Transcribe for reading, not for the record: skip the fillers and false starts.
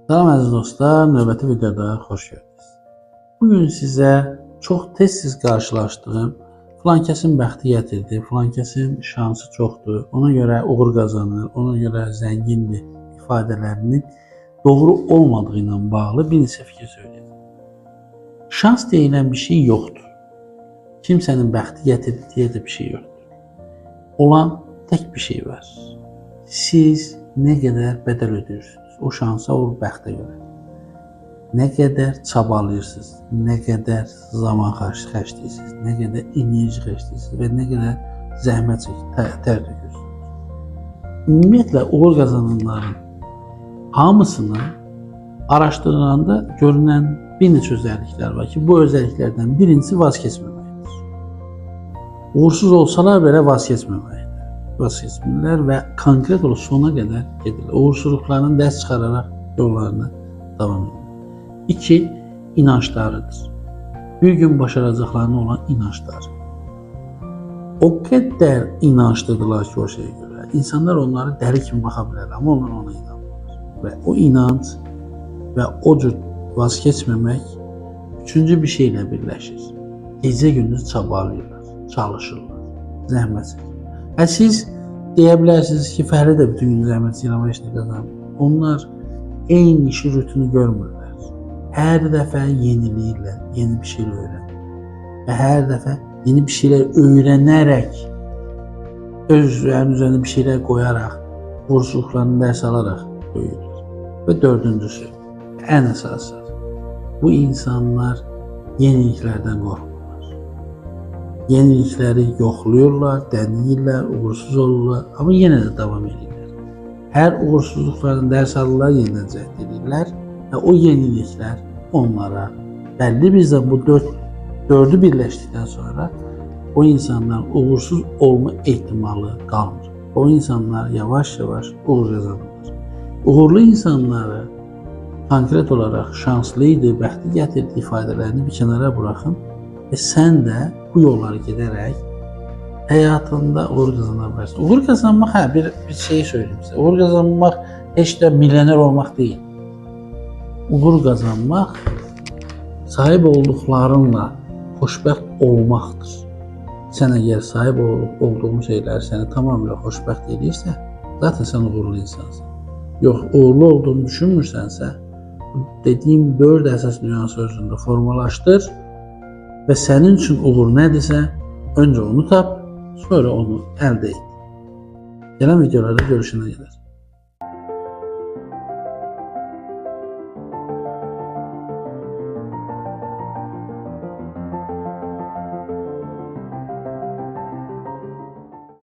Salam əziz dostlar, növbəti videoda xoş gəldiniz. Bugün sizə çox tez qarşılaşdığım filan kəsin bəxti gətirdi, filan kəsin şansı çoxdur, ona görə uğur qazanır, ona görə zəngindir ifadələrinin doğru olmadığı ilə bağlı bir neçə fikir söyləyəcəm. Şans deyilən bir şey yoxdur. Kimsənin bəxti gətirdi deyə də bir şey yoxdur. Olan tək bir şey var. Siz nə qədər bədəl ödəyirsiniz o şansa, o bəxtə görə. Nə qədər çabalayırsınız, nə qədər zaman xərcləyirsiniz, nə qədər enerji xərcləyirsiniz və nə qədər zəhmət çəkir, tər dökürsünüz. Ümumiyyətlə, uğur qazananların hamısını araşdırılanda görünən bir neçə özəlliklər var ki, bu özəlliklərdən birincisi vaz keçməməkdir. Uğursuz olsalar belə vaz keçməməkdir. Vaz keçmirlər və konkret olaraq sona qədər gedirlər. Uğursuzluqlarından dərs çıxararaq yollarına davam edirlər. 2. İnançlarıdır. Bir gün başaracaqlarına olan inançları. O qədər inançlıdırlar ki, o şeyə görə. İnsanlar onları dəli kimi baxa bilər, amma onlar ona inanırlar. Və o inanc və o cür vaz keçməmək üçüncü bir şeylə birləşir. Gecə gündüz çabalayırlar, çalışırlar, zəhmət çəkirlər. Siz deyə bilərsiniz ki, Fəhri də bütün gün zəhmət çəkir, amma heç nə qazanmır. Onlar eyni işi rutini görmürlər. Hər dəfə yeniləyirlər, yeni bir şeylər öyrənir. Və hər dəfə yeni bir şeylər öyrənərək, öz üzərində bir şeylər qoyaraq, uğursuzluqlarını dərs alaraq böyüdür. Və dördüncüsü, ən əsası, bu insanlar yeniliklərdən qorxurlar. Yenilikləri yoxlayırlar, dəniyirlər, uğursuz olurlar, amma yenə də davam edirlər. Hər uğursuzluqlardan dərs alırlar, yenidən cəhd edirlər və o yeniliklər onlara bəlli bir zaman bu dördü birləşdikdən sonra o insanlar uğursuz olma ehtimalı qalmır. O insanlar yavaş-yavaş uğur qazanırlar. Uğurlu insanları konkret olaraq şanslı idi, bəxti gətirdi ifadələrini bir kənara buraxın və sən də bu yolları gedərək həyatında uğur qazana bilərsən. Uğur qazanmaq, bir şey söyleyeyim sizə. Uğur qazanmaq heç də milyoner olmaq deyil. Uğur qazanmaq sahib olduqlarınla xoşbəxt olmaqdır. Sən əgər sahib olduğun şeylər səni tamamilə xoşbəxt edirsə, zaten sən uğurlu insansın. Yox, uğurlu olduğunu düşünmürsənsə, dediyim 4 əsas nüans özündə formalaşdır və sənin üçün uğur nədirsə, öncə onu tap, sonra onu əldə et. Gələn videolarda görüşənə qədər.